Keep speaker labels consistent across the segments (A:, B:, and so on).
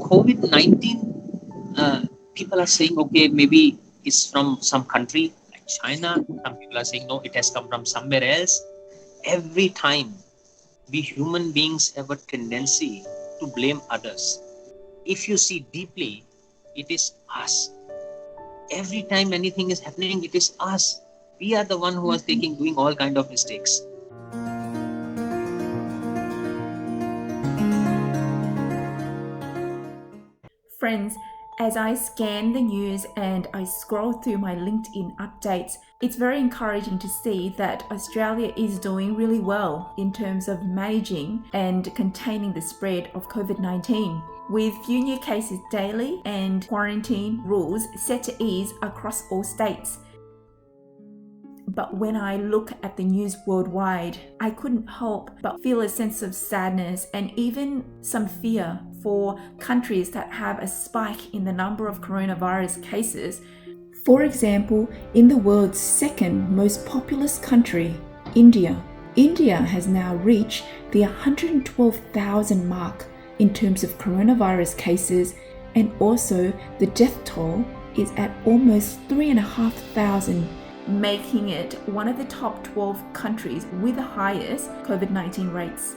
A: COVID-19, people are saying, okay, maybe it's from some country like China. Some people are saying, no, it has come from somewhere else. Every time, we human beings have a tendency to blame others. If you see deeply, it is us. Every time anything is happening, it is us. We are the one who are doing all kind of mistakes.
B: Friends, as I scan the news and I scroll through my LinkedIn updates, it's very encouraging to see that Australia is doing really well in terms of managing and containing the spread of COVID-19, with few new cases daily and quarantine rules set to ease across all states. But when I look at the news worldwide, I couldn't help but feel a sense of sadness and even some fear for countries that have a spike in the number of coronavirus cases. For example, in the world's second most populous country, India. India has now reached the 112,000 mark in terms of coronavirus cases, and also the death toll is at almost 3,500, making it one of the top 12 countries with the highest COVID-19 rates.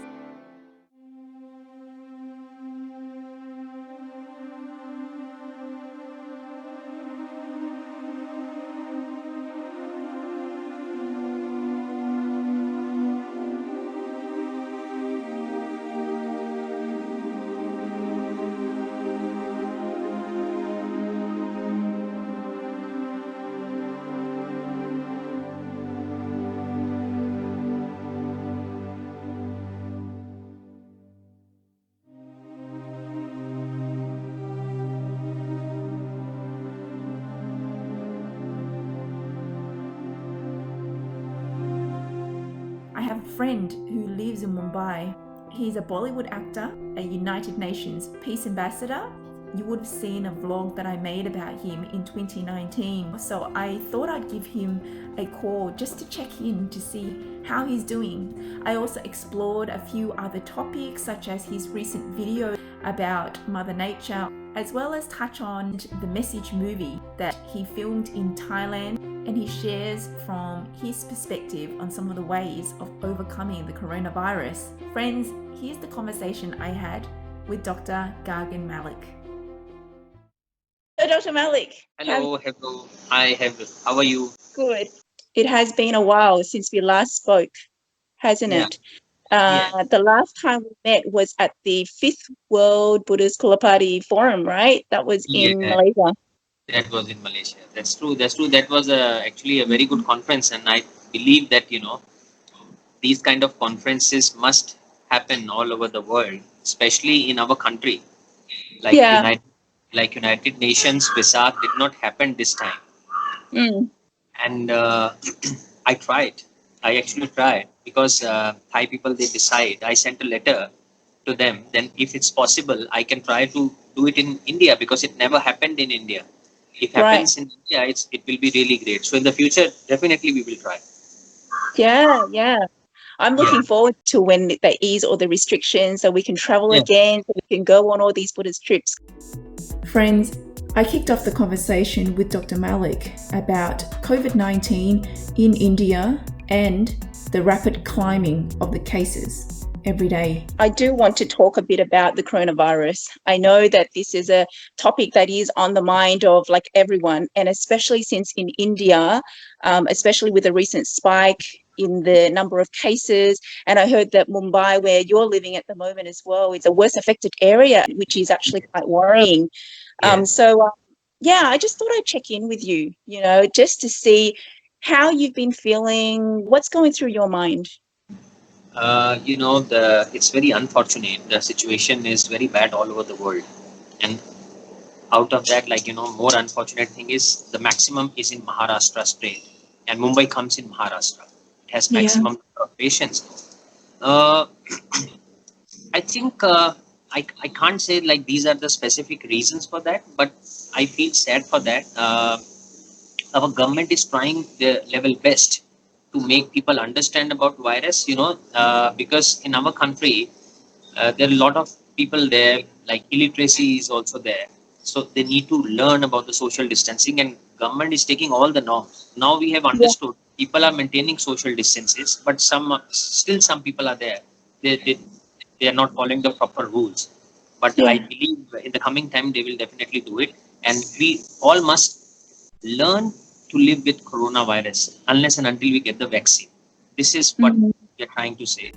B: I have a friend who lives in Mumbai. He's a Bollywood actor, a United Nations Peace Ambassador. You would have seen a vlog that I made about him in 2019. So I thought I'd give him a call just to check in to see how he's doing. I also explored a few other topics, such as his recent video about Mother Nature, as well as touch on the Message movie that he filmed in Thailand, and he shares from his perspective on some of the ways of overcoming the coronavirus. Friends, here's the conversation I had with Dr. Gagan Malik. Hello, Dr. Malik.
A: Hello. Hi, how are you?
B: Good. It has been a while since we last spoke, hasn't it? The last time we met was at the 5th World Buddhist Kulapati Forum, right? That was in Malaysia.
A: That was in Malaysia. That's true. That was actually a very good conference, and I believe that these kind of conferences must happen all over the world, especially in our country. Like United Nations Visak did not happen this time, and I tried. I actually tried because Thai people, they decide. I sent a letter to them. Then, if it's possible, I can try to do it in India because it never happened in India. If it happens in India, it will be really great. So in the future, definitely we will try.
B: Yeah. I'm looking forward to when they ease all the restrictions so we can travel again, so we can go on all these Buddhist trips. Friends, I kicked off the conversation with Dr. Malik about COVID-19 in India and the rapid climbing of the cases every day. I do want to talk a bit about the coronavirus. I know that this is a topic that is on the mind of everyone, and especially since in India, especially with the recent spike in the number of cases, and I heard that Mumbai, where you're living at the moment as well, is a worse affected area, which is actually quite worrying. I just thought I'd check in with you, just to see how you've been feeling, what's going through your mind.
A: It's very unfortunate. The situation is very bad all over the world, and out of that, more unfortunate thing is the maximum is in Maharashtra state, and Mumbai comes in Maharashtra. It has maximum number of patients. I think I can't say these are the specific reasons for that, but I feel sad for that. Our government is trying their level best to make people understand about virus, because in our country, there are a lot of people there, like illiteracy is also there. So they need to learn about the social distancing, and government is taking all the norms. Now we have
C: Yeah.
A: understood people are maintaining social distances, but still some people are there. They are not following the proper rules. But I
C: Yeah.
A: believe in the coming time they will definitely do it, and we all must learn to live with coronavirus unless and until we get the vaccine. This is what
C: Mhm.
A: we are trying to say.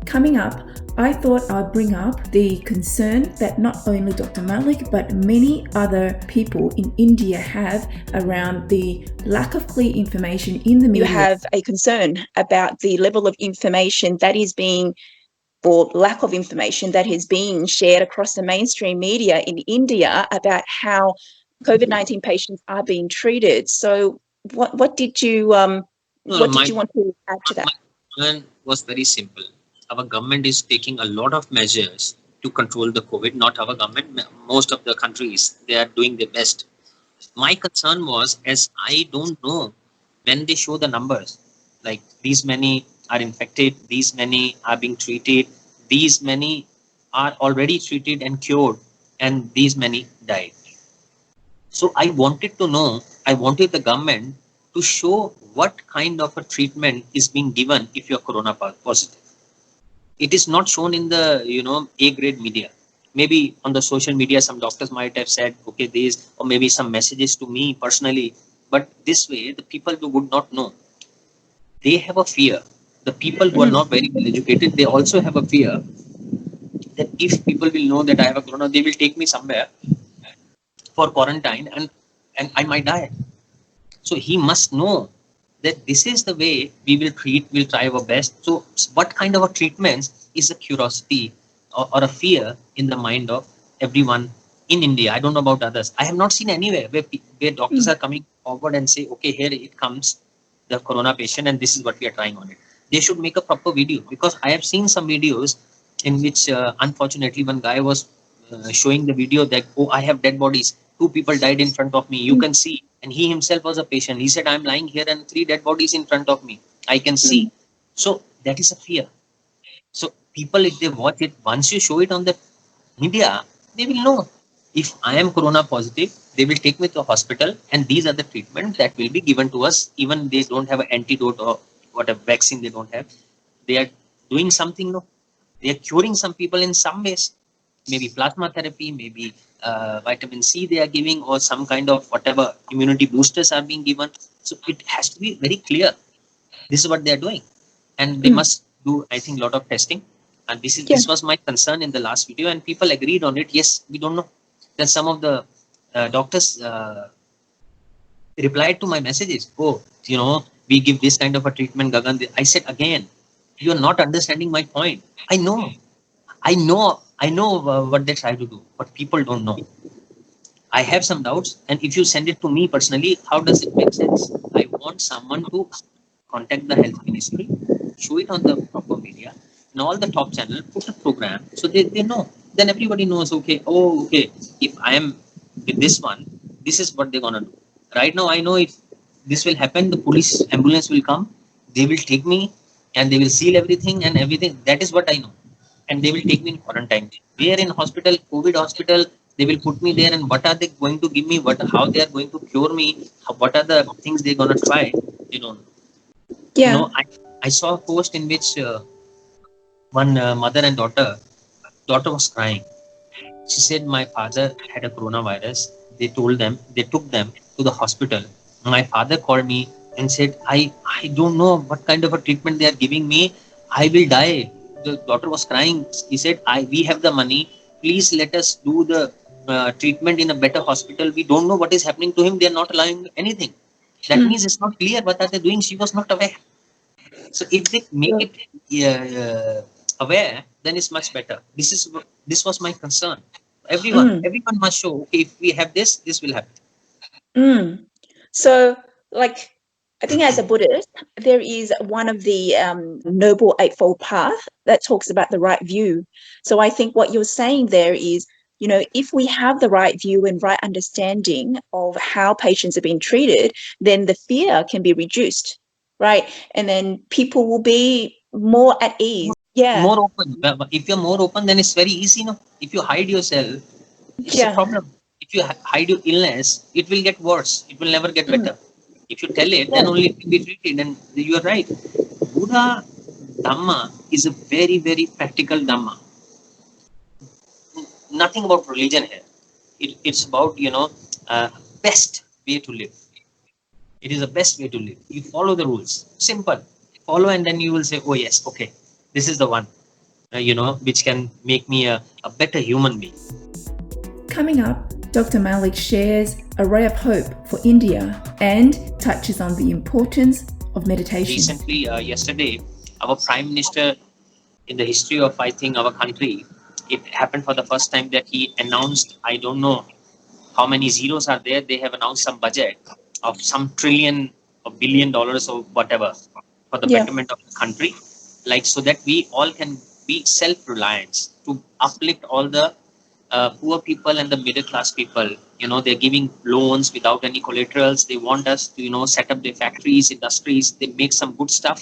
B: Coming up, I thought I'd bring up the concern that not only Dr. Malik but many other people in India have around the lack of clear information in the
C: You
B: media.
C: have a concern about the level of information that is being, or lack of information that is being shared across the mainstream media in India about how COVID-19 patients are being treated. So what did you
A: No, my
C: want to add to that?
A: my concern was very simple. Our government is taking a lot of measures to control the COVID. Not our government, most of the countries they are doing their best. My concern was, as I don't know when they show the numbers, like these many are infected, these many are being treated, these many are already treated and cured, and these many died. So I wanted to know, I wanted the government to show what kind of a treatment is being given if you're corona positive. It is not shown in the A grade media. Maybe on the social media some doctors might have said okay this, or maybe some messages to me personally, but this way the people who would not know, they have a fear. The people who are
C: Mm.
A: not very well educated, they also have a fear that if people will know that I have a corona, they will take me somewhere for quarantine, and I might die. So he must know that this is the way we will treat, we'll try our best. So what kind of a treatment is a curiosity, or a fear in the mind of everyone in India? I don't know about others. I have not seen anywhere where doctors
C: Mm.
A: are coming forward and say, okay, here it comes, the corona patient, and this is what we are trying on it. They should make a proper video, because I have seen some videos in which unfortunately one guy was showing the video that, oh, I have dead bodies, two people died in front of me, you
C: Mm.
A: can see. And he himself was a patient. He said, I'm lying here and three dead bodies in front of me, I can see.
C: Mm.
A: So that is a fear. So people, if they watch it, once you show it on the media, they will know if I am corona positive, they will take me to a hospital, and these are the treatment that will be given to us. Even they don't have an antidote or what a vaccine they don't have, they are doing something. No, they are curing some people in some ways, maybe plasma therapy, maybe vitamin C they are giving, or some kind of whatever immunity boosters are being given. So it has to be very clear. This is what they are doing, and they
C: Mm.
A: must do, I think, a lot of testing. And
C: Yeah.
A: this was my concern in the last video, and people agreed on it. Yes, we don't know. Then some of the doctors replied to my messages. Oh, we give this kind of a treatment, Gagan. I said again, you are not understanding my point. I know, I know what they try to do, but people don't know. I have some doubts, and if you send it to me personally, how does it make sense? I want someone to contact the health ministry, show it on the proper media, and all the top channel, put a program so they know. Then everybody knows, okay, oh, okay, if I am with this one, this is what they're gonna do. Right now, I know if this will happen, the police ambulance will come, they will take me, and they will seal everything and everything. That is what I know, and they will take me in quarantine. Where in hospital, COVID hospital, they will put me there, and what are they going to give me? How they are going to cure me? What are the things they're gonna try? You know,
C: Yeah.
A: I saw a post in which one mother and daughter was crying. She said, my father had a coronavirus. They took them to the hospital. My father called me and said, I don't know what kind of a treatment they are giving me, I will die. The daughter was crying. He said, we have the money, please let us do the treatment in a better hospital. We don't know what is happening to him, they are not allowing anything. That
C: Mm.
A: means it's not clear what are they doing. She was not aware. So if they make
C: Yeah.
A: it aware, then it's much better. This was my concern.
C: Mm.
A: Everyone must show. Okay, if we have this, this will happen.
C: Mm. So, like, I think as a Buddhist, there is one of the Noble Eightfold Path that talks about the right view. So I think what you're saying there is, if we have the right view and right understanding of how patients are being treated, then the fear can be reduced, right? And then people will be more at ease. Yeah.
A: More open. But if you're more open, then it's very easy. No, if you hide yourself, it's a
C: Yeah.
A: problem. If you hide your illness, it will get worse. It will never get
C: Mm.
A: better. If you tell it, then
C: Yeah.
A: only it will be treated. And you are right. Buddha Dhamma is a very, very practical Dhamma. Nothing about religion here. It's about, best way to live. It is the best way to live. You follow the rules. Simple. Follow, and then you will say, oh, yes, okay, this is the one, which can make me a better human being.
B: Coming up, Dr. Malik shares a ray of hope for India and touches on the importance of meditation.
A: Recently, yesterday, our Prime Minister, in the history of, I think, our country, it happened for the first time that he announced, I don't know how many zeros are there, they have announced some budget of some trillion or $1 billion or whatever for the
C: Yeah.
A: betterment of the country, like so that we all can be self-reliant to uplift all the poor people and the middle class people. They're giving loans without any collaterals. They want us to, set up their factories, industries. They make some good stuff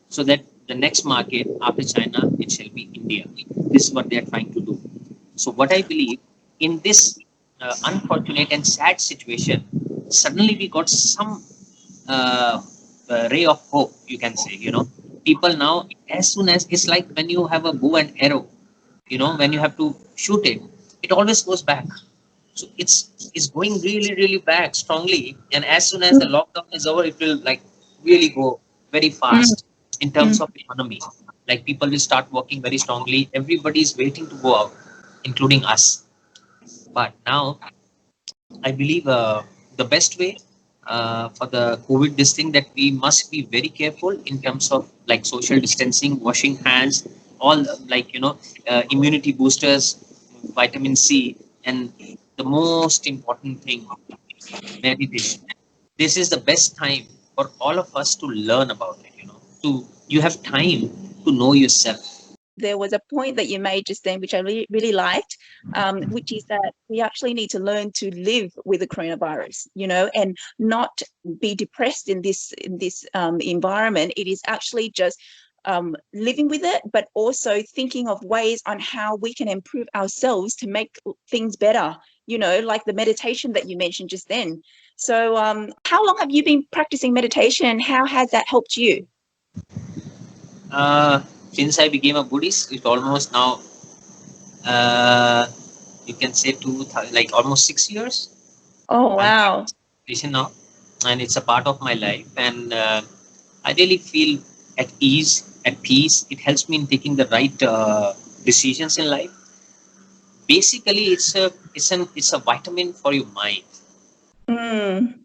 A: so that the next market after China, it shall be India. This is what they are trying to do. So what I believe, in this unfortunate and sad situation, suddenly we got some ray of hope, you can say. People now, as soon as, it's like when you have a bow and arrow, when you have to shoot it, it always goes back. So it's going really, really back strongly. And as soon as the lockdown is over, it will like really go very fast in terms of economy. Like people will start working very strongly. Everybody is waiting to go out, including us. But now I believe the best way for the COVID, this thing, that we must be very careful in terms of like social distancing, washing hands, all like, immunity boosters, vitamin C, and the most important thing, meditation. This is the best time for all of us to learn about it. You have time to know yourself.
C: There was a point that you made just then, which I really liked, which is that we actually need to learn to live with the coronavirus, and not be depressed in this environment. It is actually just living with it, but also thinking of ways on how we can improve ourselves to make things better. Like the meditation that you mentioned just then. So, how long have you been practicing meditation, and how has that helped you?
A: Since I became a Buddhist, it's almost now, uh, you can say like almost 6 years.
C: Oh,
A: I'm
C: wow.
A: practicing now, and it's a part of my life. And I really feel at ease, at peace. It helps me in taking the right decisions in life. Basically, it's a vitamin for your mind.
C: Mm,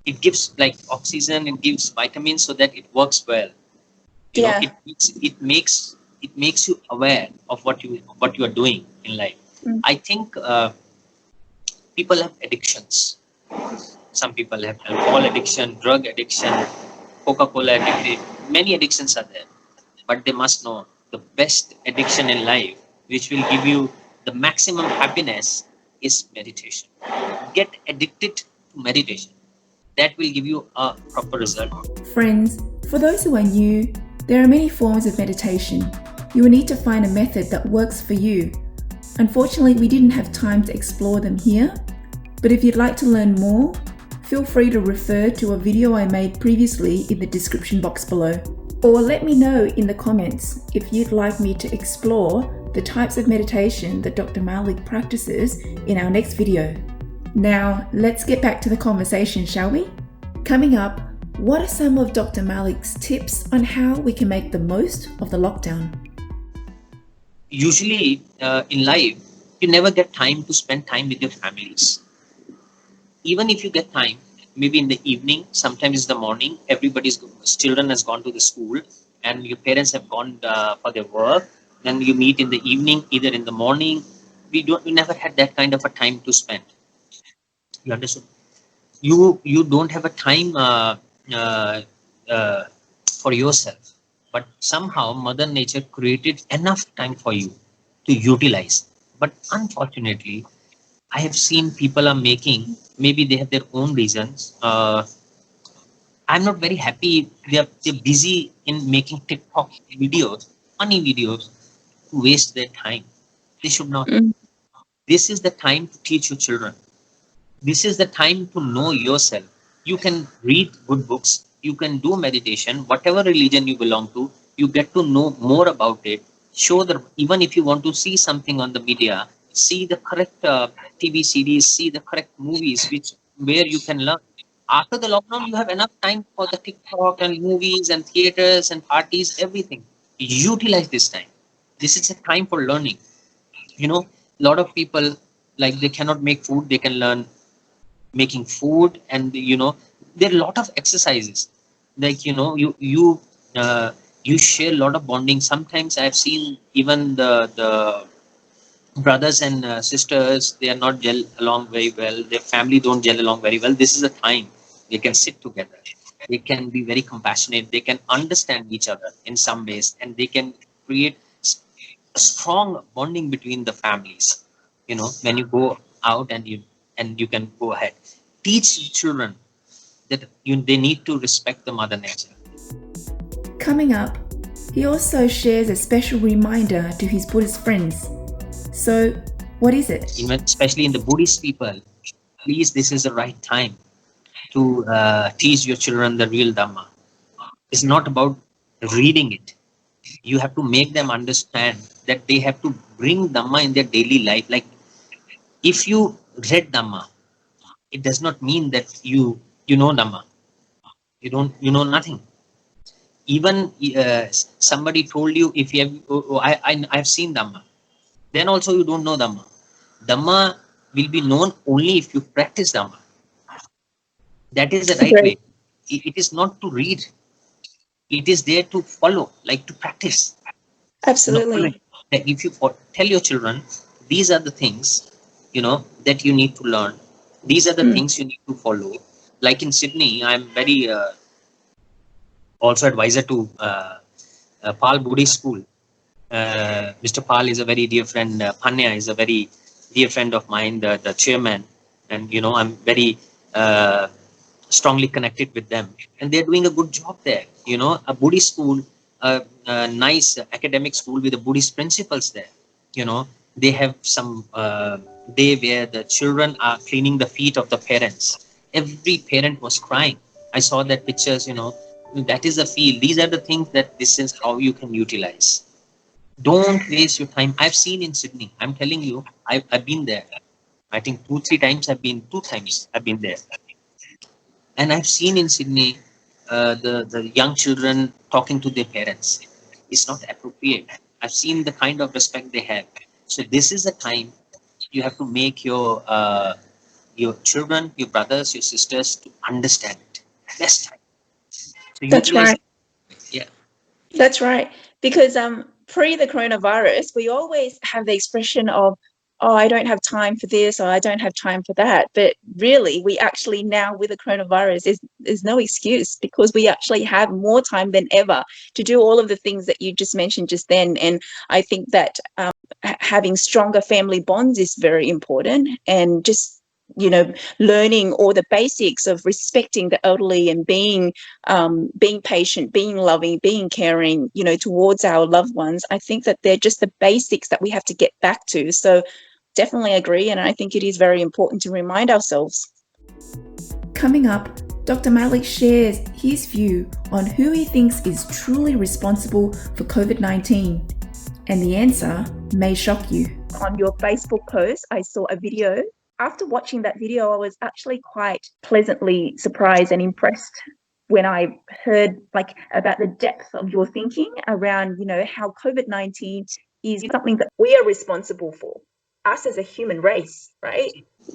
A: It gives like oxygen. It gives vitamins so that it works well.
C: yeah.
A: It makes you aware of what you are doing in life.
C: Mm.
A: I think people have addictions. Some people have alcohol addiction, drug addiction, Coca-Cola addiction. Many addictions are there, but they must know the best addiction in life, which will give you the maximum happiness, is meditation. Get addicted to meditation. That will give you a proper result.
B: Friends, for those who are new, there are many forms of meditation. You will need to find a method that works for you. Unfortunately, we didn't have time to explore them here, but if you'd like to learn more, feel free to refer to a video I made previously in the description box below. Or let me know in the comments if you'd like me to explore the types of meditation that Dr. Malik practices in our next video. Now, let's get back to the conversation, shall we? Coming up, what are some of Dr. Malik's tips on how we can make the most of the lockdown?
A: Usually in life, you never get time to spend time with your families. Even if you get time, maybe in the evening, sometimes it's the morning, children has gone to the school, and your parents have gone for their work. Then you meet in the evening, either in the morning. We never had that kind of a time to spend. You understood? You don't have a time uh, uh, for yourself, but somehow Mother Nature created enough time for you to utilize. But unfortunately, I have seen people are making, maybe they have their own reasons. I'm not very happy. They're busy in making TikTok videos, funny videos to waste their time. They should not.
C: Mm.
A: This is the time to teach your children. This is the time to know yourself. You can read good books, you can do meditation, whatever religion you belong to, you get to know more about it. Show the, even if you want to see something on the media, see the correct TV series, see the correct movies, which where you can learn. After the lockdown, you have enough time for the TikTok and movies and theaters and parties, everything. Utilize this time. This is a time for learning. You know, a lot of people, like, they cannot make food, they can learn making food. And there are a lot of exercises, like, you share a lot of bonding. Sometimes I've seen even the brothers and sisters, they are not gel along very well, their family don't gel along very well. This is a time they can sit together, they can be very compassionate, they can understand each other in some ways, and they can create a strong bonding between the families. When you go out and you can go ahead, teach children that they need to respect the mother nature.
B: Coming up, he also shares a special reminder to his Buddhist friends. So, what is it?
A: Especially in the Buddhist people, please, this is the right time to teach your children the real Dhamma. It's not about reading it. You have to make them understand that they have to bring Dhamma in their daily life. Like, if you read Dhamma, it does not mean that you know Dhamma. You know nothing. Even somebody told you, if you have, I've seen Dhamma, then also you don't know Dhamma. Dhamma will be known only if you practice Dhamma. That is the right way. It is not to read. It is there to follow, like to practice.
C: Absolutely.
A: If you tell your children, these are the things, that you need to learn. These are the things you need to follow. Like in Sydney, I'm very also advisor to Pal Buddhist School. Mr. Pal is a very dear friend. Panya is a very dear friend of mine, the chairman. And, I'm very strongly connected with them. And they're doing a good job there. A Buddhist school, a nice academic school with the Buddhist principles there. They have some day where the children are cleaning the feet of the parents. Every parent was crying. I saw that pictures, that is the feel. These are the things that this is how you can utilize. Don't waste your time. I've seen in Sydney. I'm telling you, I've been there. I think 2-3 times I've been there. And I've seen in Sydney the young children talking to their parents. It's not appropriate. I've seen the kind of respect they have. So this is the time you have to make your children, your brothers, your sisters to understand it. Best time. So
C: That's right.
A: Yeah.
C: That's right. Because pre the coronavirus, we always have the expression of, oh, I don't have time for this, or I don't have time for that. But really, we actually now with the coronavirus is no excuse, because we actually have more time than ever to do all of the things that you just mentioned just then. And I think that having stronger family bonds is very important, and just learning all the basics of respecting the elderly and being patient, being loving, being caring, towards our loved ones. I think that they're just the basics that we have to get back to. So definitely agree, and I think it is very important to remind ourselves.
B: Coming up, Dr. Malik shares his view on who he thinks is truly responsible for COVID-19. And the answer may shock you. On your Facebook post, I saw a video. After watching that video, I was actually quite pleasantly surprised and impressed when I heard about the depth of your thinking around, how COVID-19 is something that we are responsible for, us as a human race, right?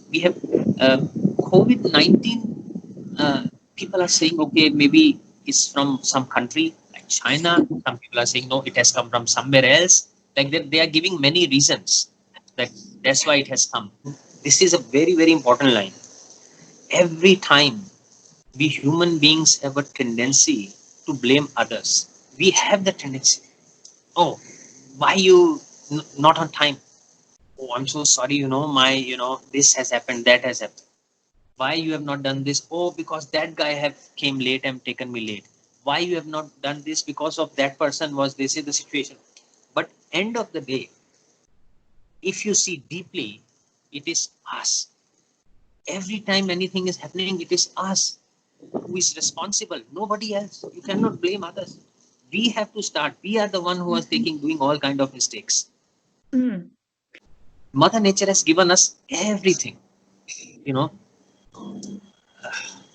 A: We have COVID-19. People are saying, okay, maybe it's from some country like China. Some people are saying, no, it has come from somewhere else. Like they are giving many reasons that's why it has come. This is a very, very important line. Every time we human beings have a tendency to blame others. We have the tendency. Oh, why you not on time? Oh, I'm so sorry, this has happened, that has happened. Why you have not done this? Oh, because that guy have came late and taken me late. Why you have not done this? Because of that person was, this is the situation. end of the day, if you see deeply, it is us. Every time anything is happening, it is us who is responsible, nobody else. You cannot blame others. We have to start. We are the one who are doing all kind of mistakes.
C: Mm.
A: Mother Nature has given us everything,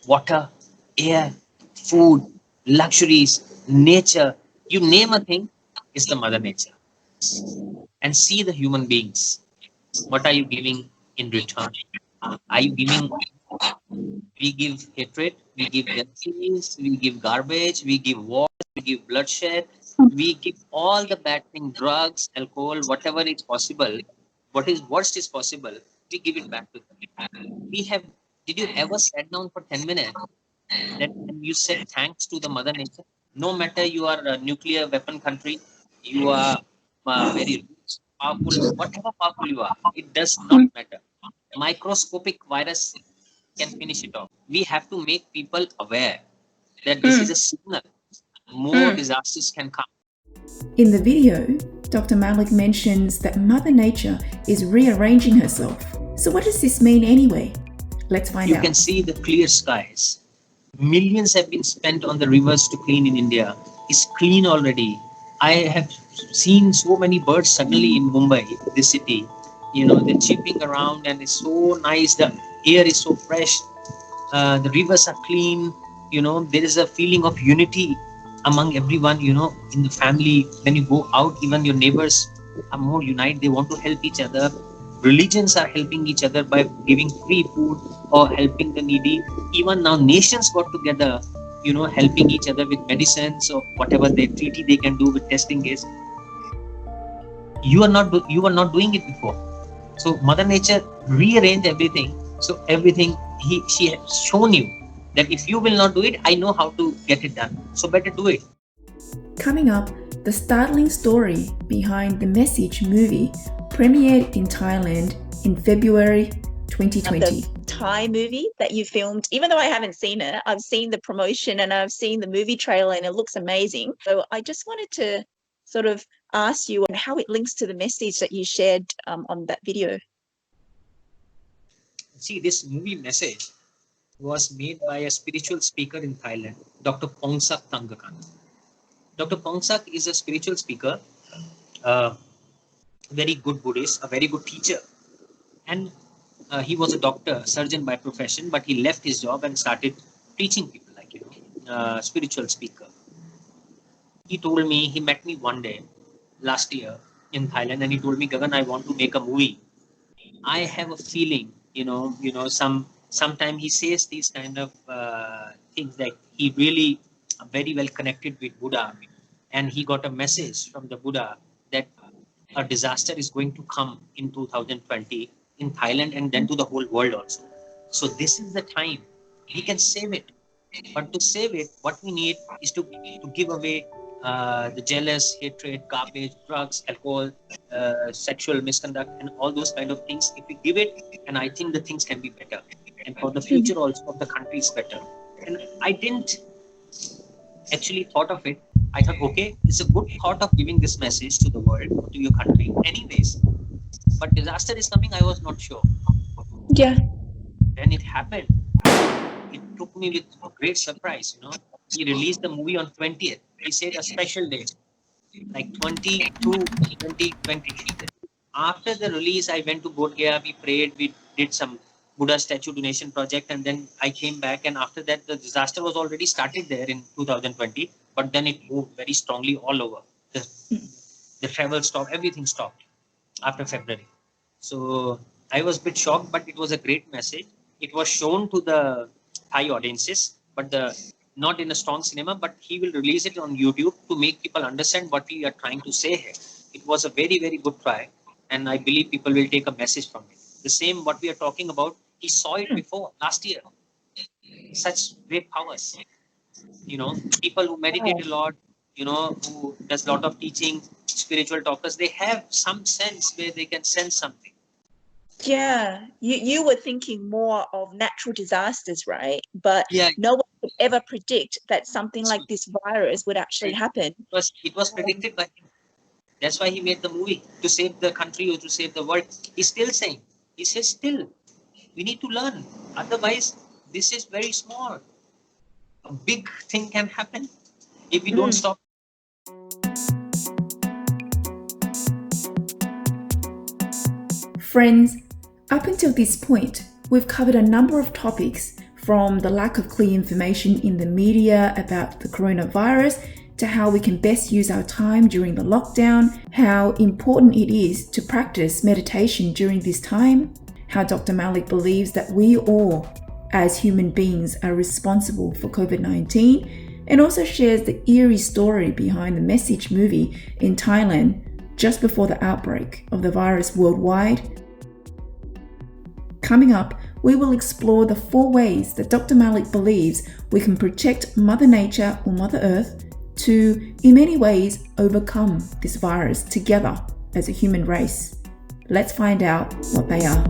A: water, air, food, luxuries, nature. You name a thing, is the Mother Nature. And see the human beings. What are you giving in return? Are you giving? We give hatred, we give disease, we give garbage, we give wars, we give bloodshed, we give all the bad things, drugs, alcohol, whatever is possible, what is worst is possible, we give it back to them. We have, did you ever sit down for 10 minutes that you said thanks to the Mother Nature? No matter you are a nuclear weapon country, you are very rich, powerful, whatever powerful you are, it does not matter. Microscopic virus can finish it off. We have to make people aware that this is a signal. More disasters can come.
B: In the video, Dr. Malik mentions that Mother Nature is rearranging herself. So what does this mean anyway? Let's find out.
A: You can see the clear skies. Millions have been spent on the rivers to clean in India. It's clean already. I have seen so many birds suddenly in Mumbai, this city. They're chirping around and it's so nice. The air is so fresh. The rivers are clean. There is a feeling of unity among everyone, in the family. When you go out, even your neighbors are more united. They want to help each other. Religions are helping each other by giving free food or helping the needy. Even now nations got together, helping each other with medicines or whatever the treaty they can do with testing is. You are not doing it before. So Mother Nature rearranged everything. So everything she has shown you that if you will not do it, I know how to get it done. So better do it.
B: Coming up, the startling story behind the Message movie premiered in Thailand in February 2020.
C: The Thai movie that you filmed, even though I haven't seen it, I've seen the promotion and I've seen the movie trailer and it looks amazing. So I just wanted to sort of ask you how it links to the message that you shared on that video.
A: See, this movie Message was made by a spiritual speaker in Thailand, Dr. Pongsak Tangakan. Dr. Pongsak is a spiritual speaker, very good Buddhist, a very good teacher. And he was a doctor, surgeon by profession, but he left his job and started teaching people, spiritual speaker. He told me, he met me one day last year in Thailand, and he told me, Gagan, I want to make a movie. I have a feeling, sometimes he says these kind of things like he really very well connected with Buddha, and he got a message from the Buddha that a disaster is going to come in 2020 in Thailand and then to the whole world also. So this is the time we can save it. But to save it, what we need is to give away the jealous, hatred, garbage, drugs, alcohol, sexual misconduct, and all those kind of things. If we give it, and I think the things can be better. And for the future also of the country is better. And I didn't actually thought of it. I thought, okay, it's a good thought of giving this message to the world, to your country. Anyways, but disaster is coming, I was not sure.
C: Yeah.
A: When it happened, it took me with a great surprise, He released the movie on 20th. He said a special date, like 2020. After the release, I went to Bodh Gaya, we prayed, we did some Buddha statue donation project, and then I came back, and after that, the disaster was already started there in 2020, but then it moved very strongly all over. The travel stopped, everything stopped after February. So I was a bit shocked, but it was a great message. It was shown to the Thai audiences, but not in a strong cinema, but he will release it on YouTube to make people understand what we are trying to say here. It was a very, very good try, and I believe people will take a message from it. The same what we are talking about, he saw it before last year. Such great powers. People who meditate a lot, who does a lot of teaching, spiritual talkers, they have some sense where they can sense something.
C: Yeah, you were thinking more of natural disasters, right? But
A: yeah,
C: no one could ever predict that something like this virus would actually happen.
A: It was predicted by him. That's why he made the movie, to save the country or to save the world. He's still saying, he says still, we need to learn. Otherwise, this is very small. A big thing can happen if we don't stop.
B: Friends, up until this point, we've covered a number of topics, from the lack of clear information in the media about the coronavirus to how we can best use our time during the lockdown, how important it is to practice meditation during this time, how Dr. Malik believes that we all, as human beings, are responsible for COVID-19, and also shares the eerie story behind the Message movie in Thailand just before the outbreak of the virus worldwide. Coming up, we will explore the 4 ways that Dr. Malik believes we can protect Mother Nature or Mother Earth to, in many ways, overcome this virus together as a human race. Let's find out what they are.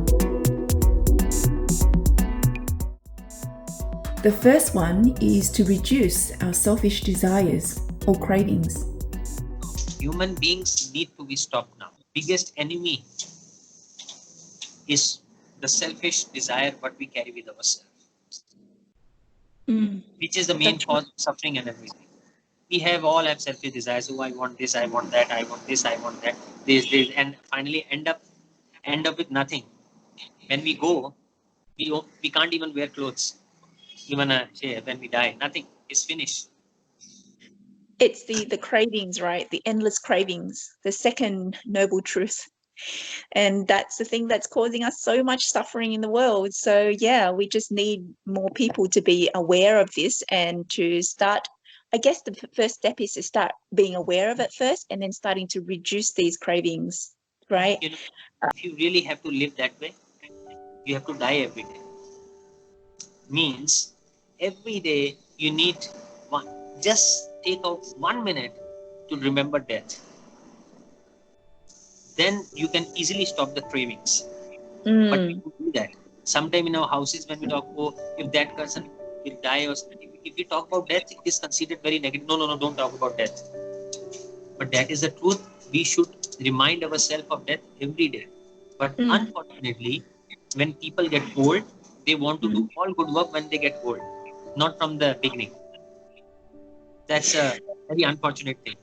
B: The first one is to reduce our selfish desires or cravings.
A: Human beings need to be stopped now. Biggest enemy is the selfish desire what we carry with ourselves, which is the main cause of suffering and everything. We all have selfish desires. Oh, I want this, I want that, I want this, I want that, this, and finally end up with nothing. When we go, we can't even wear clothes, even when we die, nothing is finished.
C: It's the cravings, right? The endless cravings, the second noble truth. And that's the thing that's causing us so much suffering in the world. So yeah, we just need more people to be aware of this and to start. I guess the first step is to start being aware of it first, and then starting to reduce these cravings, right?
A: If you really have to live that way, you have to die every day. Means every day you need just take out 1 minute to remember death. Then you can easily stop the cravings. But we do that. Sometime in our houses, when we talk, oh, if that person will die, or if we talk about death, it is considered very negative. No, don't talk about death. But that is the truth. We should remind ourselves of death every day. But unfortunately, when people get old, they want to do all good work when they get old, not from the beginning. That's a very unfortunate thing.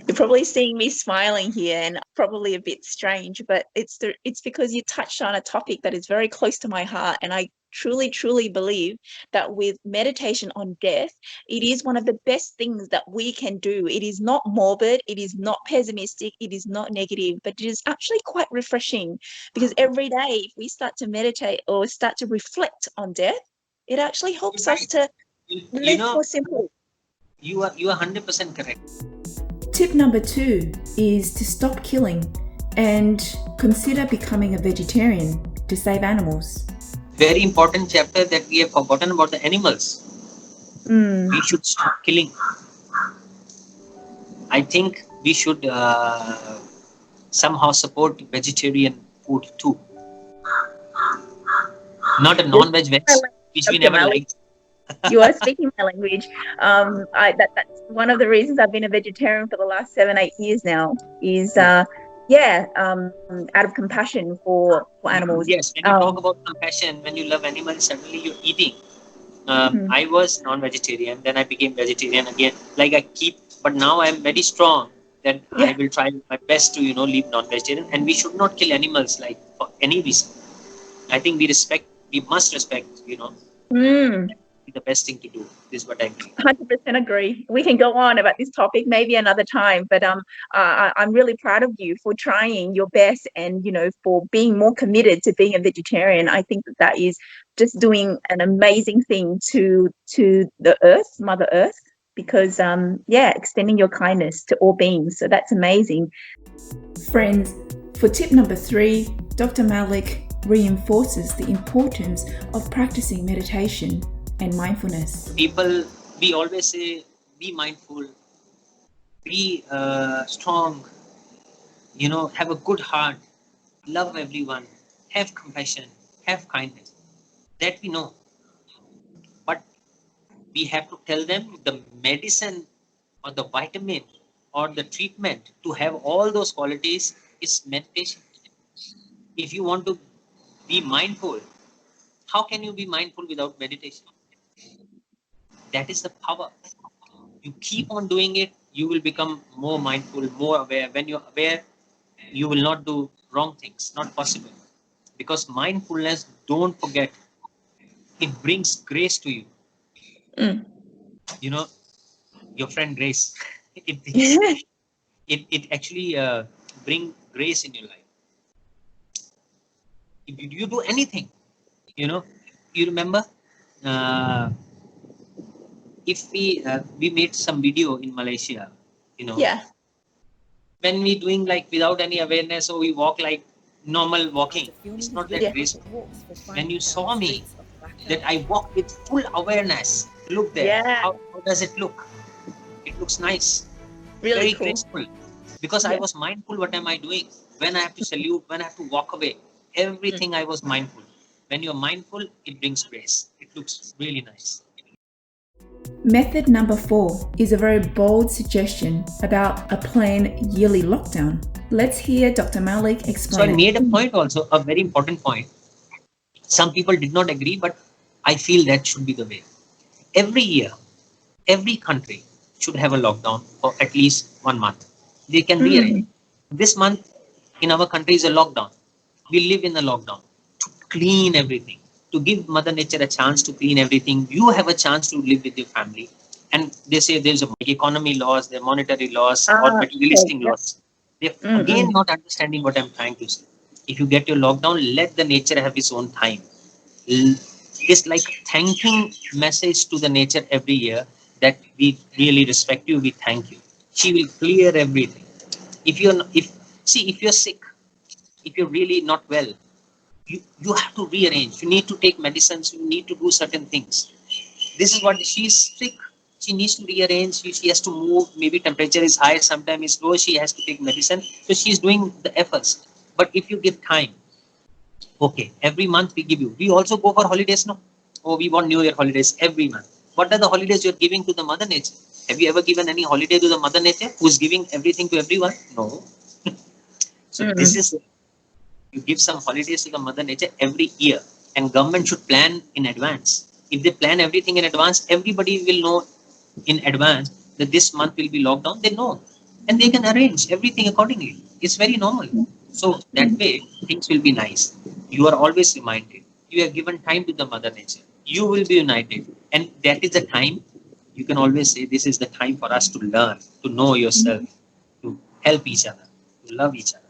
C: You're probably seeing me smiling here, and probably a bit strange, but it's because you touched on a topic that is very close to my heart, and I truly believe that with meditation on death, it is one of the best things that we can do. It is not morbid, it is not pessimistic, it is not negative, but it is actually quite refreshing, because every day if we start to meditate or start to reflect on death, it actually helps us to live more simple.
A: You are 100% correct.
B: Tip number 2 is to stop killing and consider becoming a vegetarian to save animals.
A: Very important chapter that we have forgotten about the animals. We should stop killing. I think we should somehow support vegetarian food too. Not a non-veg veg, which we never liked.
C: You are speaking my language. That's one of the reasons I've been a vegetarian for the last 7-8 years now. Is out of compassion for animals.
A: Yes, when you talk about compassion, when you love animals, suddenly you're eating. I was non-vegetarian, then I became vegetarian again. But now I'm very strong that I will try my best to live non-vegetarian, and we should not kill animals for any reason. I think we must respect, the best thing to do. This is what I mean.
C: 100% agree. We can go on about this topic maybe another time, but I'm really proud of you for trying your best and for being more committed to being a vegetarian. I think that is just doing an amazing thing to the earth, Mother Earth, because extending your kindness to all beings. So that's amazing.
B: Friends, for tip number 3, Dr. Malik reinforces the importance of practicing meditation and mindfulness.
A: People, we always say, be mindful, be strong, have a good heart, love everyone, have compassion, have kindness. That we know. But we have to tell them the medicine or the vitamin or the treatment to have all those qualities is meditation. If you want to be mindful, how can you be mindful without meditation? That is the power. You keep on doing it, you will become more mindful, more aware. When you're aware, you will not do wrong things. Not possible. Because mindfulness, don't forget, it brings grace to you.
C: Mm.
A: You know, your friend Grace, it actually bring grace in your life. If you do anything, you know, you remember, uh, if we made some video in Malaysia, you know,
C: Yeah.
A: when we doing like without any awareness, or we walk like normal walking, it's not that
C: Yeah.
A: graceful. When you saw me, that I walk with full awareness, look there,
C: Yeah.
A: how does it look? It looks nice,
C: Really
A: very
C: cool.
A: graceful, because I
C: Yeah.
A: was mindful what am I doing, when I have to salute, when I have to walk away, everything I was mindful. When you're mindful, it brings grace, it looks really nice.
B: Method number 4 is a very bold suggestion about a planned yearly lockdown. Let's hear Dr. Malik
A: So I
B: explain it.
A: made a point also, a very important point. Some people did not agree, but I feel that should be the way. Every year, every country should have a lockdown for at least 1 month. They can rearrange. This month in our country is a lockdown. We live in a lockdown to clean everything, to give Mother Nature a chance to clean everything. You have a chance to live with your family. And they say there's a economy laws, there are monetary laws or
C: Ah,
A: materialistic
C: okay.
A: laws. They're
C: Mm-mm.
A: again not understanding what I'm trying to say. If you get your lockdown, let the nature have its own time. It's like thanking message to the nature every year that we really respect you, we thank you. She will clear everything. If you're sick, if you're really not well, you have to rearrange. You need to take medicines, you need to do certain things. This is what she's sick. She needs to rearrange. She has to move. Maybe temperature is high, sometimes it's low. She has to take medicine. So she's doing the efforts. But if you give time, okay, every month we give you. We also go for holidays now. Oh, we want New Year holidays every month. What are the holidays you're giving to the Mother Nature? Have you ever given any holiday to the Mother Nature who's giving everything to everyone? No. So this is, you give some holidays to the Mother Nature every year, and government should plan in advance. If they plan everything in advance, everybody will know in advance that this month will be locked down. They know, and they can arrange everything accordingly. It's very normal. So that way, things will be nice. You are always reminded. You are given time to the Mother Nature. You will be united, and that is the time. You can always say this is the time for us to learn, to know yourself, to help each other, to love each other.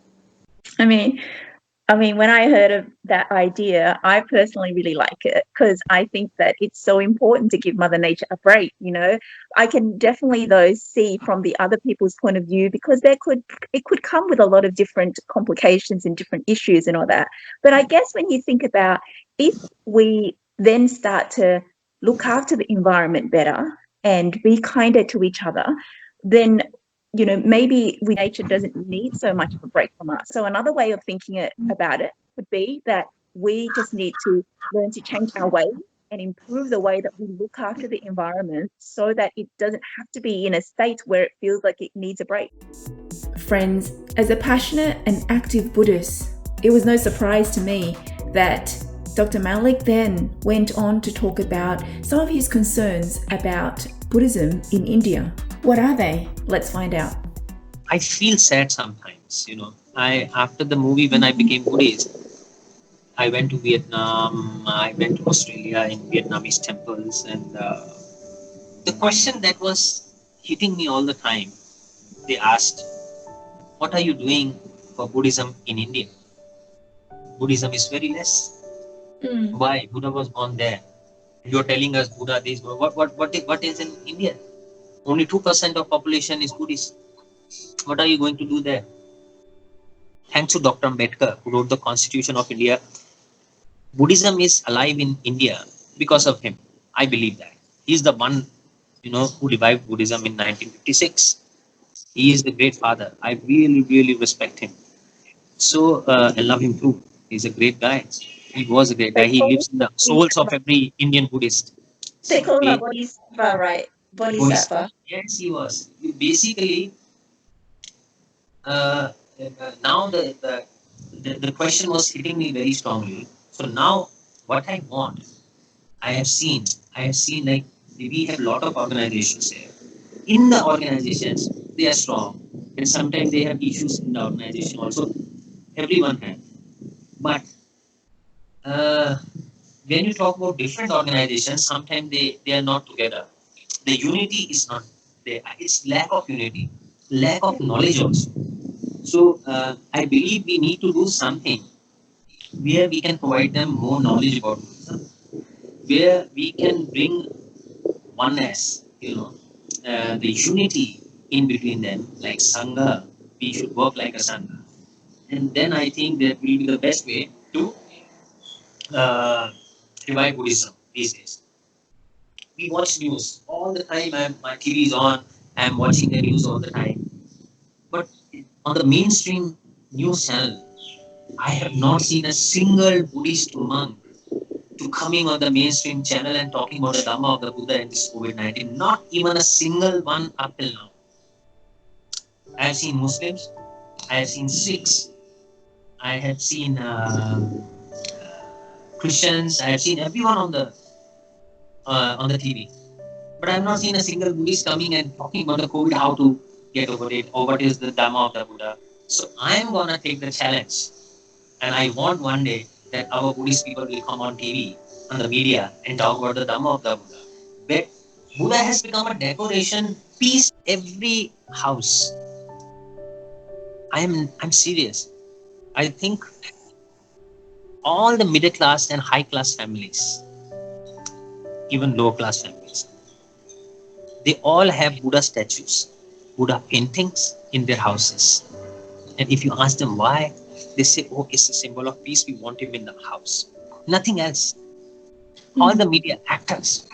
C: I mean, when I heard of that idea, I personally really like it because I think that it's so important to give Mother Nature a break. You know, I can definitely though see from the other people's point of view because it could come with a lot of different complications and different issues and all that. But I guess when you think about if we then start to look after the environment better and be kinder to each other, then maybe nature doesn't need so much of a break from us. So another way of thinking about it would be that we just need to learn to change our ways and improve the way that we look after the environment so that it doesn't have to be in a state where it feels like it needs a break.
B: Friends, as a passionate and active Buddhist, it was no surprise to me that Dr. Malik then went on to talk about some of his concerns about Buddhism in India. What are they? Let's find out.
A: I feel sad sometimes, after the movie, when I became Buddhist, I went to Vietnam, I went to Australia in Vietnamese temples, and the question that was hitting me all the time, they asked, what are you doing for Buddhism in India? Buddhism is very less. Why? Buddha was born there. You're telling us Buddha this, what is in India? Only 2% of population is Buddhist. What are you going to do there? Thanks to Dr. Ambedkar, who wrote the Constitution of India, Buddhism is alive in India because of him. I believe that. He's the one, who revived Buddhism in 1956. He is the great father. I really, really respect him. So I love him too. He's a great guy. He was a great guy.
C: They
A: He
C: call
A: lives in the souls of every Indian Buddhist.
C: they call him a
A: He-
C: Bodhisattva, right?
A: Bodhis-
C: Bodhisattva.
A: Yes, he was. Basically, now the question was hitting me very strongly. So now what I want, I have seen like we have a lot of organizations here. In the organizations, they are strong, and sometimes they have issues in the organization also. Everyone has, but uh, when you talk about different organizations, sometimes they are not together. The unity is not there. It's lack of unity, lack of knowledge also. So I believe we need to do something where we can provide them more knowledge about Buddhism, where we can bring oneness, the unity in between them, like Sangha. We should work like a Sangha. And then I think that will be the best way to uh, revive Buddhism these days. We watch news all the time. My TV is on. I'm watching the news all the time. But on the mainstream news channel, I have not seen a single Buddhist monk to coming on the mainstream channel and talking about the Dhamma of the Buddha and this COVID-19. Not even a single one up till now. I have seen Muslims, I have seen Sikhs, I have seen Christians, I have seen everyone on the TV. But I have not seen a single Buddhist coming and talking about the COVID, how to get over it, or what is the Dhamma of the Buddha. So I am gonna take the challenge, and I want one day that our Buddhist people will come on TV, on the media, and talk about the Dhamma of the Buddha. But Buddha has become a decoration piece every house. I'm serious. I think all the middle class and high class families, even lower class families, they all have Buddha statues, Buddha paintings in their houses. And if you ask them why, they say, oh, it's a symbol of peace. We want him in the house. Nothing else. All the media actors,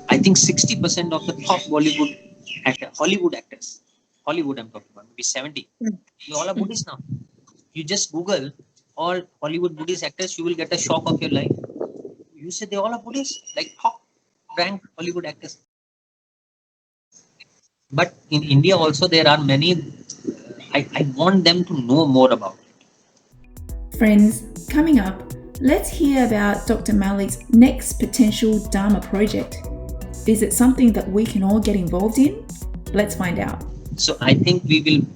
A: I think 60% of the top Bollywood Hollywood actors, Hollywood I'm talking about, maybe 70, they all are Buddhists now. You just Google all Hollywood Buddhist actors, you will get a shock of your life. You say they all are Buddhists, like top ranked Hollywood actors. But in India also there are many. I want them to know more about it.
B: Friends, coming up, let's hear about Dr. Malik's next potential Dharma project. Is it something that we can all get involved in? Let's find out.
A: So I think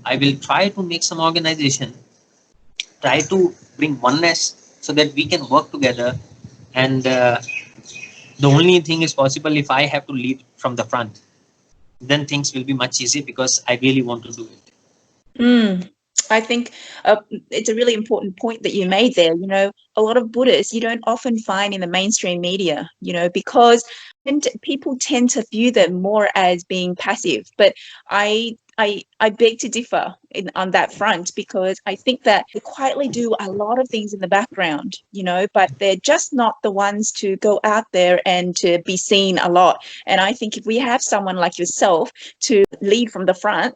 A: I will try to make some organization, try to bring oneness so that we can work together. And the only thing is possible if I have to lead from the front. Then things will be much easier because I really want to do it.
C: I think it's a really important point that you made there. A lot of Buddhists you don't often find in the mainstream media, because people tend to view them more as being passive. But I beg to differ on that front, because I think that they quietly do a lot of things in the background, but they're just not the ones to go out there and to be seen a lot. And I think if we have someone like yourself to lead from the front,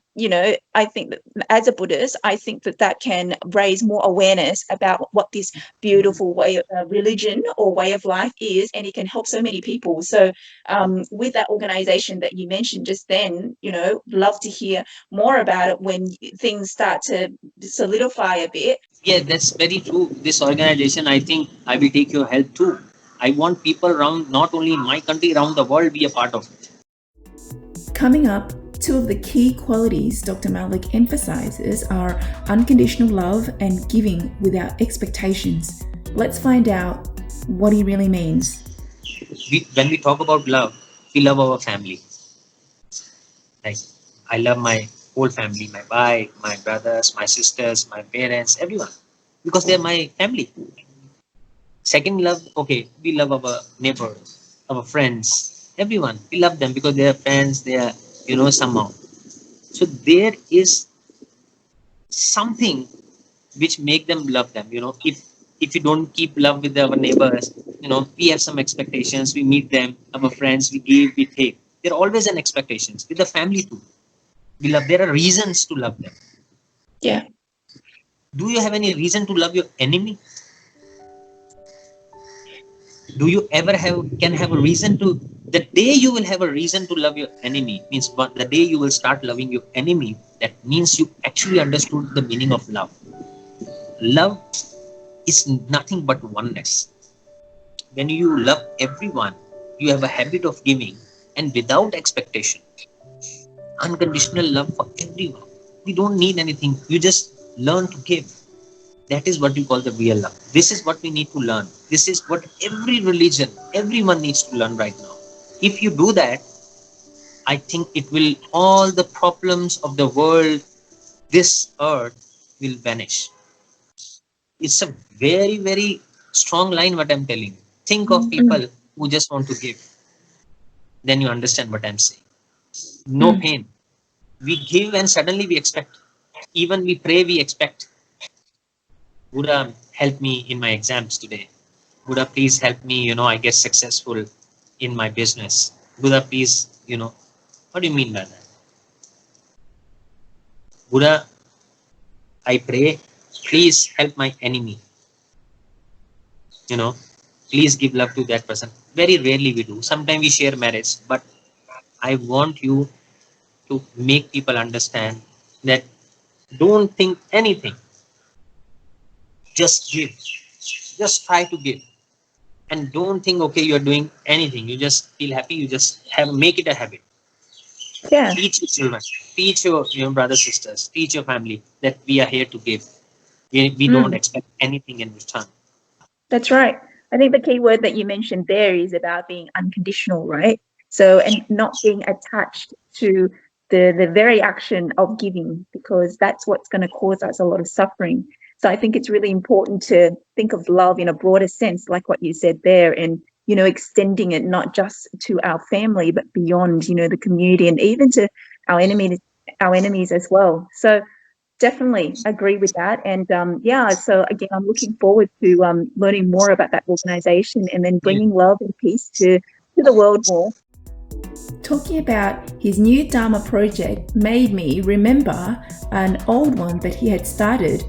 C: I think that as a Buddhist, I think that can raise more awareness about what this beautiful way of religion or way of life is, and it can help so many people. So with that organization that you mentioned just then, love to hear more about it when things start to solidify a bit.
A: Yeah, that's very true. This organization, I think I will take your help too. I want people around, not only in my country, around the world, be a part of it.
B: Coming up, two of the key qualities Dr. Malik emphasizes are unconditional love and giving without expectations. Let's find out what he really means.
A: When we talk about love, we love our family. Like, I love my whole family, my wife, my brothers, my sisters, my parents, everyone, because they're my family. Second love, okay, we love our neighbors, our friends, everyone. We love them because they are friends, they are, somehow. So there is something which make them love them. If you don't keep love with our neighbors, we have some expectations. We meet them, our friends, we give, we take. There are always an expectations with the family too. We love. There are reasons to love them.
C: Yeah.
A: Do you have any reason to love your enemy? Do you ever can have a reason to? The day you will have a reason to love your enemy means, but the day you will start loving your enemy, That means you actually understood the meaning of love. Love is nothing but oneness. When you love everyone, you have a habit of giving and without expectation. Unconditional love for everyone. We don't need anything. You just learn to give. That is what we call the real love. This is what we need to learn. This is what every religion, everyone needs to learn right now. If you do that, I think it will, all the problems of the world, this earth will vanish. It's a very, very strong line what I'm telling you. Think of people who just want to give. Then you understand what I'm saying. No pain. We give and suddenly we expect. Even we pray, we expect. Buddha, help me in my exams today. Buddha, please help me, I get successful in my business. Buddha, please, what do you mean by that? Buddha, I pray, please help my enemy. Please give love to that person. Very rarely we do. Sometimes we share merits, but I want you to make people understand that don't think anything. Just give. Just try to give. And don't think, okay, you're doing anything. You just feel happy. You just make it a habit.
C: Yeah.
A: Teach your children, teach your brothers, sisters, teach your family that we are here to give. We don't expect anything in return.
C: That's right. I think the key word that you mentioned there is about being unconditional, right? So, and not being attached to the very action of giving, because that's what's going to cause us a lot of suffering. So I think it's really important to think of love in a broader sense, like what you said there, and, extending it not just to our family, but beyond, the community, and even to our enemies as well. So definitely agree with that. And so again, I'm looking forward to learning more about that organization and then bringing love and peace to the world more.
B: Talking about his new Dhamma project made me remember an old one that he had started.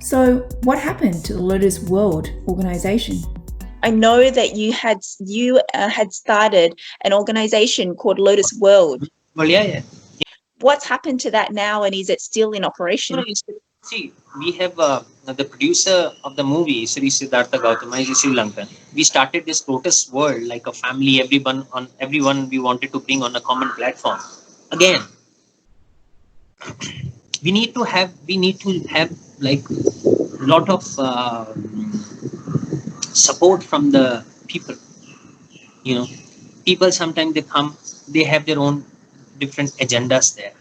B: So what happened to the Lotus World organization?
C: I know that you had started an organization called Lotus World.
A: Well, yeah.
C: What's happened to that now, and is it still in operation?
A: See, we have the producer of the movie, Sri Siddhartha Gautama, is Sri Lankan. We started this Lotus World like a family, everyone we wanted to bring on a common platform. Again, we need to have like a lot of support from the people. People sometimes they come, they have their own different agendas there.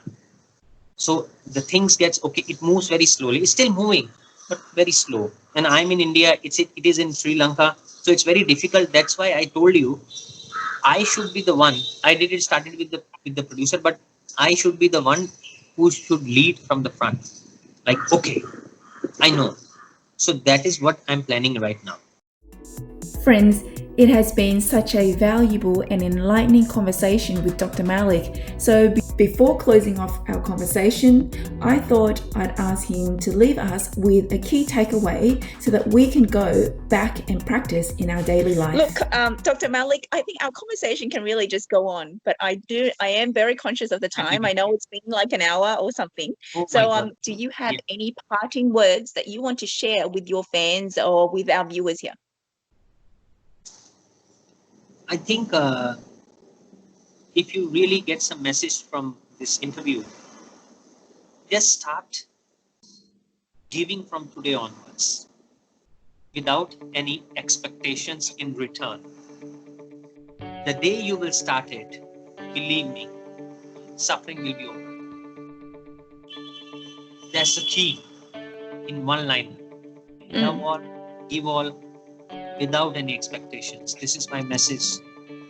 A: So the things it moves very slowly. It's still moving, but very slow. And I'm in India. It is in Sri Lanka, so it's very difficult. That's why I told you, I should be the one. I didn't started with the producer, but I should be the one who should lead from the front. Like, okay, I know. So that is what I'm planning right now.
B: Friends, it has been such a valuable and enlightening conversation with Dr. Malik. So before closing off our conversation, I thought I'd ask him to leave us with a key takeaway so that we can go back and practice in our daily life.
C: Look, Dr. Malik, I think our conversation can really just go on, but I am very conscious of the time. I know it's been like an hour or something. So do you have any parting words that you want to share with your fans or with our viewers here?
A: I think if you really get some message from this interview, just start giving from today onwards without any expectations in return. The day you will start it, believe me, suffering will be over. That's the key in one line. Love all, give all, without any expectations. This is my message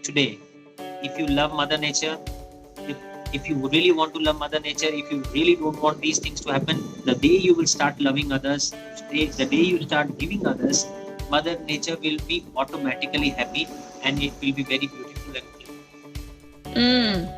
A: today. If you love Mother Nature, if you really want to love Mother Nature, if you really don't want these things to happen, the day you will start loving others, the day you start giving others, Mother Nature will be automatically happy and it will be very beautiful and clean.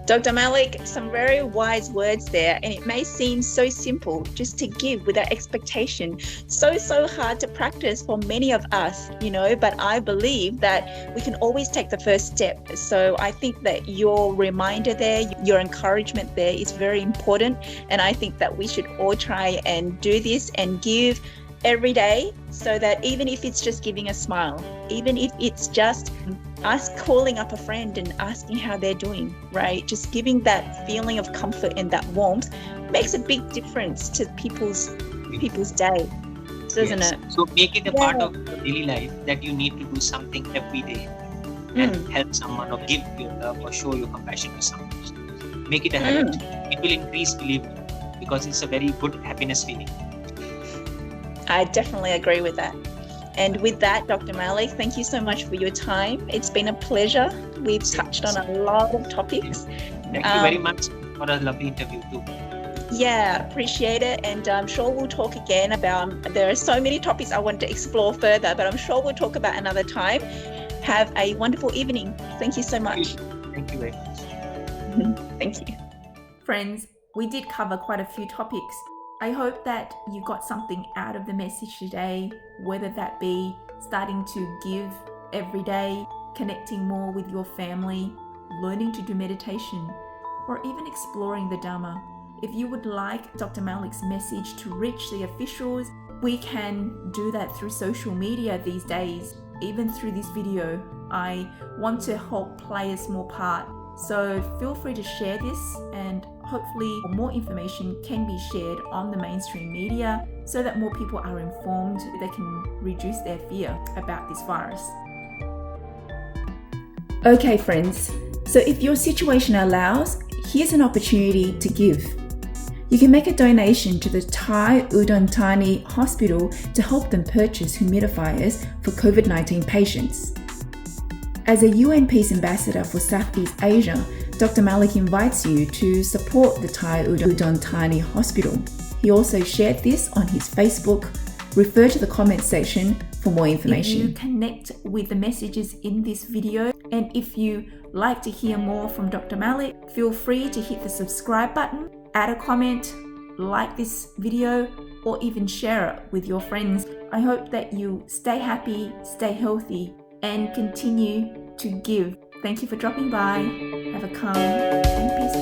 C: Dr. Malik, some very wise words there, and it may seem so simple just to give without expectation. So hard to practice for many of us, but I believe that we can always take the first step. So I think that your reminder there, your encouragement there is very important. And I think that we should all try and do this and give every day, so that even if it's just giving a smile, even if it's just us calling up a friend and asking how they're doing, right? Just giving that feeling of comfort and that warmth makes a big difference to people's day, doesn't it?
A: So make it a part of your daily life that you need to do something every day and help someone, or give your love, or show your compassion to someone. Make it a habit. It will increase, believe me, because it's a very good happiness feeling.
C: I definitely agree with that. And with that, Dr. Malik, thank you so much for your time. It's been a pleasure. We've touched on a lot of topics.
A: Thank you very much for a lovely interview too.
C: Yeah, appreciate it. And I'm sure we'll talk again about, there are so many topics I want to explore further, but I'm sure we'll talk about another time. Have a wonderful evening. Thank you so much.
A: Thank you very much.
C: Thank you.
B: Friends, we did cover quite a few topics. I hope that you got something out of the message today, whether that be starting to give every day, connecting more with your family, learning to do meditation, or even exploring the Dhamma. If you would like Dr. Malik's message to reach the officials, we can do that through social media these days, even through this video. I want to help play a small part. So feel free to share this, and hopefully more information can be shared on the mainstream media so that more people are informed, they can reduce their fear about this virus. Okay friends, so if your situation allows, here's an opportunity to give. You can make a donation to the Thai Udon Thani Hospital to help them purchase humidifiers for COVID-19 patients. As a UN Peace Ambassador for Southeast Asia, Dr. Malik invites you to support the Thai Udon Thani Hospital. He also shared this on his Facebook. Refer to the comment section for more information. If you connect with the messages in this video, and if you like to hear more from Dr. Malik, feel free to hit the subscribe button, add a comment, like this video, or even share it with your friends. I hope that you stay happy, stay healthy, and continue to give. Thank you for dropping by. Have a calm and peaceful